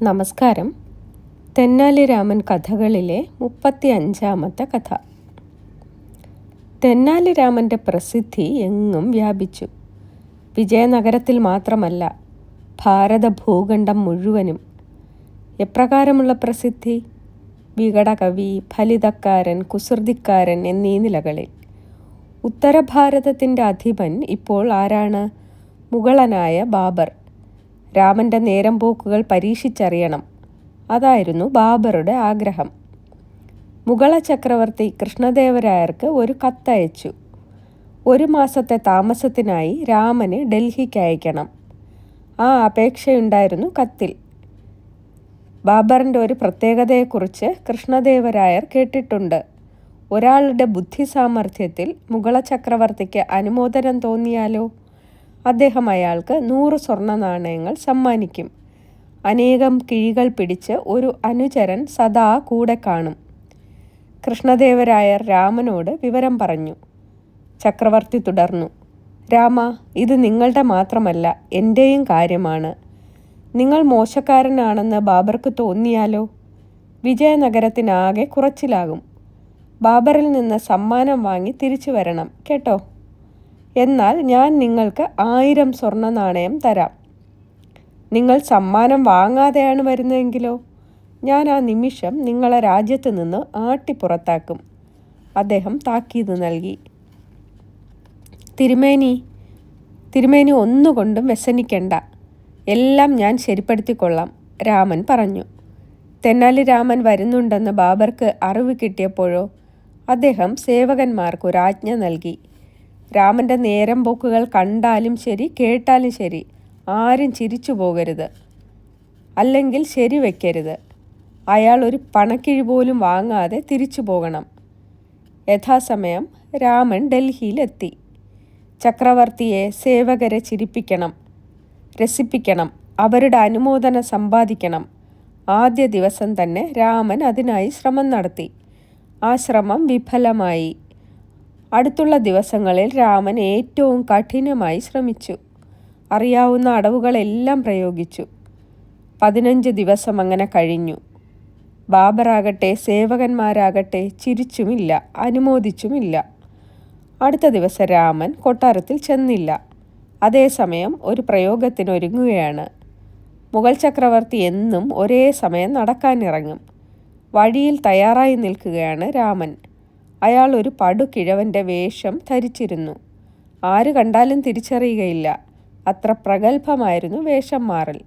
നമസ്കാരം. തെന്നാലി രാമൻ കഥകളിലെ 35-ാമത്തെ കഥ. തെന്നാലി രാമൻ്റെ പ്രസിദ്ധി എങ്ങും വ്യാപിച്ചു. വിജയനഗരത്തിൽ മാത്രമല്ല, ഭാരത ഭൂഖണ്ഡം മുഴുവനും. എപ്രകാരമുള്ള പ്രസിദ്ധി? വികടകവി, ഫലിതക്കാരൻ, കുസൃതിക്കാരൻ എന്നീ നിലകളിൽ. ഉത്തരഭാരതത്തിൻ്റെ അധിപൻ ഇപ്പോൾ ആരാണ്? മുഗളനായ ബാബർ. രാമൻ്റെ നേരം പോക്കുകൾ പരീക്ഷിച്ചറിയണം. അതായിരുന്നു ബാബറുടെ ആഗ്രഹം. മുഗള ചക്രവർത്തി കൃഷ്ണദേവരായർക്ക് ഒരു കത്തയച്ചു. 1 മാസത്തെ താമസത്തിനായി രാമന് ഡൽഹിക്ക് അയക്കണം. ആ അപേക്ഷയുണ്ടായിരുന്നു കത്തിൽ. ബാബറിൻ്റെ ഒരു പ്രത്യേകതയെക്കുറിച്ച് കൃഷ്ണദേവരായർ കേട്ടിട്ടുണ്ട്. ഒരാളുടെ ബുദ്ധിസാമർഥ്യത്തിൽ മുഗള ചക്രവർത്തിക്ക് അനുമോദനം തോന്നിയാലോ അദ്ദേഹം അയാൾക്ക് 100 സ്വർണ്ണ നാണയങ്ങൾ സമ്മാനിക്കും. അനേകം കിഴികൾ പിടിച്ച് ഒരു അനുചരൻ സദാ കൂടെ കാണും. കൃഷ്ണദേവരായർ രാമനോട് വിവരം പറഞ്ഞു. ചക്രവർത്തി തുടർന്നു. രാമ, ഇത് നിങ്ങളുടെ മാത്രമല്ല, എൻ്റെയും കാര്യമാണ്. നിങ്ങൾ മോശക്കാരനാണെന്ന് ബാബർക്ക് തോന്നിയാലോ വിജയനഗരത്തിനാകെ കുറച്ചിലാകും. ബാബറിൽ നിന്ന് സമ്മാനം വാങ്ങി തിരിച്ചു വരണം കേട്ടോ. എന്നാൽ ഞാൻ നിങ്ങൾക്ക് 1000 സ്വർണ്ണ നാണയം തരാം. നിങ്ങൾ സമ്മാനം വാങ്ങാതെയാണ് വരുന്നതെങ്കിലോ ഞാൻ ആ നിമിഷം നിങ്ങളെ രാജ്യത്ത് നിന്ന് ആട്ടിപ്പുറത്താക്കും. അദ്ദേഹം താക്കീത് നൽകി. തിരുമേനി ഒന്നുകൊണ്ടും വ്യസനിക്കണ്ട, എല്ലാം ഞാൻ ശരിപ്പെടുത്തിക്കൊള്ളാം, രാമൻ പറഞ്ഞു. തെന്നാലി രാമൻ വരുന്നുണ്ടെന്ന് ബാബർക്ക് അറിവ് കിട്ടിയപ്പോഴോ അദ്ദേഹം സേവകന്മാർക്ക് ഒരു ആജ്ഞ നൽകി. രാമൻ്റെ നേരം പോക്കുകൾ കണ്ടാലും ശരി, കേട്ടാലും ശരി, ആരും ചിരിച്ചു പോകരുത്, അല്ലെങ്കിൽ ശരി വയ്ക്കരുത്. അയാൾ ഒരു പണക്കിഴി പോലും വാങ്ങാതെ തിരിച്ചു പോകണം. യഥാസമയം രാമൻ ഡൽഹിയിലെത്തി. ചക്രവർത്തിയെ സേവകരെ ചിരിപ്പിക്കണം, രസിപ്പിക്കണം, അവരുടെ അനുമോദനം സമ്പാദിക്കണം. ആദ്യ ദിവസം തന്നെ രാമൻ അതിനായി ശ്രമം നടത്തി. ആ ശ്രമം വിഫലമായി. അടുത്തുള്ള ദിവസങ്ങളിൽ രാമൻ ഏറ്റവും കഠിനമായി ശ്രമിച്ചു. അറിയാവുന്ന അടവുകളെല്ലാം പ്രയോഗിച്ചു. 15 ദിവസം അങ്ങനെ കഴിഞ്ഞു. ബാബറാകട്ടെ സേവകന്മാരാകട്ടെ ചിരിച്ചുമില്ല, അനുമോദിച്ചുമില്ല. അടുത്ത ദിവസം രാമൻ കൊട്ടാരത്തിൽ ചെന്നില്ല. അതേസമയം ഒരു പ്രയോഗത്തിനൊരുങ്ങുകയാണ്. മുഗൾ ചക്രവർത്തി എന്നും ഒരേ സമയം നടക്കാനിറങ്ങും. വഴിയിൽ തയ്യാറായി നിൽക്കുകയാണ് രാമൻ. അയാൾ ഒരു പടുകിഴവൻ്റെ വേഷം ധരിച്ചിരുന്നു. ആര് കണ്ടാലും തിരിച്ചറിയുകയില്ല, അത്ര പ്രഗത്ഭമായിരുന്നു വേഷം മാറൽ.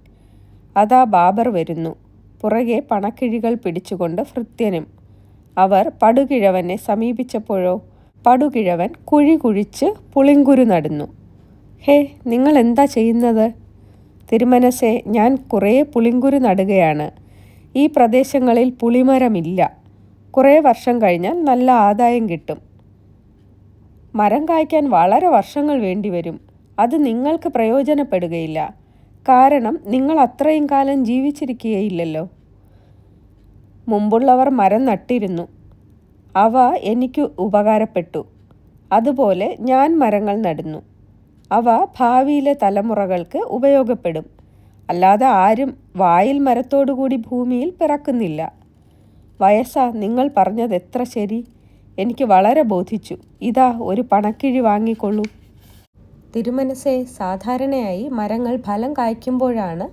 അതാ ബാബർ വരുന്നു, പുറകെ പണക്കിഴികൾ പിടിച്ചുകൊണ്ട് ഭൃത്യനും. അവർ പടുകിഴവനെ സമീപിച്ചപ്പോഴോ പടുകിഴവൻ കുഴി കുഴിച്ച് പുളിങ്കുരു നടുന്നു. ഹേ, നിങ്ങൾ എന്താ ചെയ്യുന്നത്? തിരുമനസേ, ഞാൻ കുറേ പുളിങ്കുരു നടുകയാണ്. ഈ പ്രദേശങ്ങളിൽ പുളിമരമില്ല. കുറേ വർഷം കഴിഞ്ഞാൽ നല്ല ആദായം കിട്ടും. മരം കായ്ക്കാൻ വളരെ വർഷങ്ങൾ വേണ്ടിവരും. അത് നിങ്ങൾക്ക് പ്രയോജനപ്പെടുകയില്ല, കാരണം നിങ്ങൾ അത്രയും കാലം ജീവിച്ചിരിക്കുകയില്ലല്ലോ. മുമ്പുള്ളവർ മരം നട്ടിരുന്നു, അവ എനിക്ക് ഉപകാരപ്പെട്ടു. അതുപോലെ ഞാൻ മരങ്ങൾ നടുന്നു, അവ ഭാവിയിലെ തലമുറകൾക്ക് ഉപയോഗപ്പെടും. അല്ലാതെ ആരും വായിൽ മരത്തോടുകൂടി ഭൂമിയിൽ പിറക്കുന്നില്ല. വയസ്സാ, നിങ്ങൾ പറഞ്ഞത് എത്ര ശരി, എനിക്ക് വളരെ ബോധിച്ചു. ഇതാ ഒരു പണക്കിഴി വാങ്ങിക്കൊള്ളൂ. തിരുമനസേ, സാധാരണയായി മരങ്ങൾ ഫലം കായ്ക്കുമ്പോഴാണ്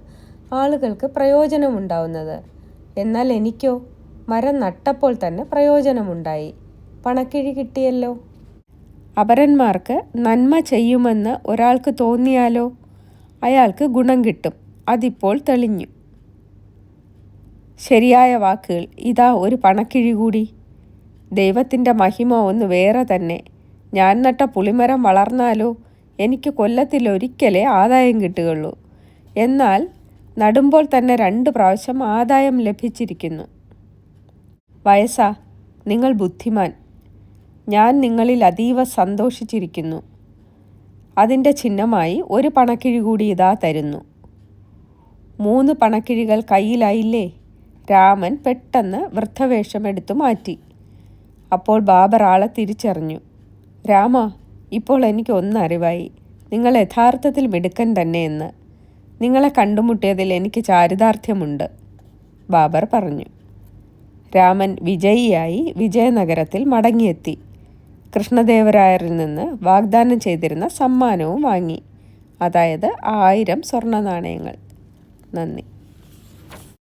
ആളുകൾക്ക് പ്രയോജനമുണ്ടാവുന്നത്. എന്നാൽ എനിക്കോ മരം നട്ടപ്പോൾ തന്നെ പ്രയോജനമുണ്ടായി. പണക്കിഴി കിട്ടിയല്ലോ. അപരന്മാർക്ക് നന്മ ചെയ്യുമെന്ന് ഒരാൾക്ക് തോന്നിയാലോ അയാൾക്ക് ഗുണം കിട്ടും. അതിപ്പോൾ തെളിഞ്ഞു. ശരിയായ വാക്കുകൾ. ഇതാ ഒരു പണക്കിഴി കൂടി. ദൈവത്തിൻ്റെ മഹിമ ഒന്ന് വേറെ തന്നെ. ഞാൻ നട്ട പുളിമരം വളർന്നാലോ എനിക്ക് കൊല്ലത്തിലൊരിക്കലേ ആദായം കിട്ടുകയുള്ളൂ. എന്നാൽ നടുമ്പോൾ തന്നെ 2 പ്രാവശ്യം ആദായം ലഭിച്ചിരിക്കുന്നു. വയസ്സാ, നിങ്ങൾ ബുദ്ധിമാൻ. ഞാൻ നിങ്ങളിൽ അതീവ സന്തോഷിച്ചിരിക്കുന്നു. അതിൻ്റെ ചിഹ്നമായി ഒരു പണക്കിഴി കൂടി ഇതാ തരുന്നു. 3 പണക്കിഴികൾ കയ്യിലായില്ലേ? രാമൻ പെട്ടെന്ന് വൃദ്ധവേഷമെടുത്തു മാറ്റി. അപ്പോൾ ബാബർ ആളെ തിരിച്ചറിഞ്ഞു. രാമ, ഇപ്പോൾ എനിക്ക് ഒന്നറിവായി. നിങ്ങൾ യഥാർത്ഥത്തിൽ മിടുക്കൻ തന്നെയെന്ന്. നിങ്ങളെ കണ്ടുമുട്ടിയതിൽ എനിക്ക് ചാരിതാർത്ഥ്യമുണ്ട്. ബാബർ പറഞ്ഞു. രാമൻ വിജയിയായി വിജയനഗരത്തിൽ മടങ്ങിയെത്തി. കൃഷ്ണദേവരായരിൽ നിന്ന് വാഗ്ദാനം ചെയ്തിരുന്ന സമ്മാനവും വാങ്ങി, അതായത് 1000 സ്വർണ്ണ നാണയങ്ങൾ. നന്ദി.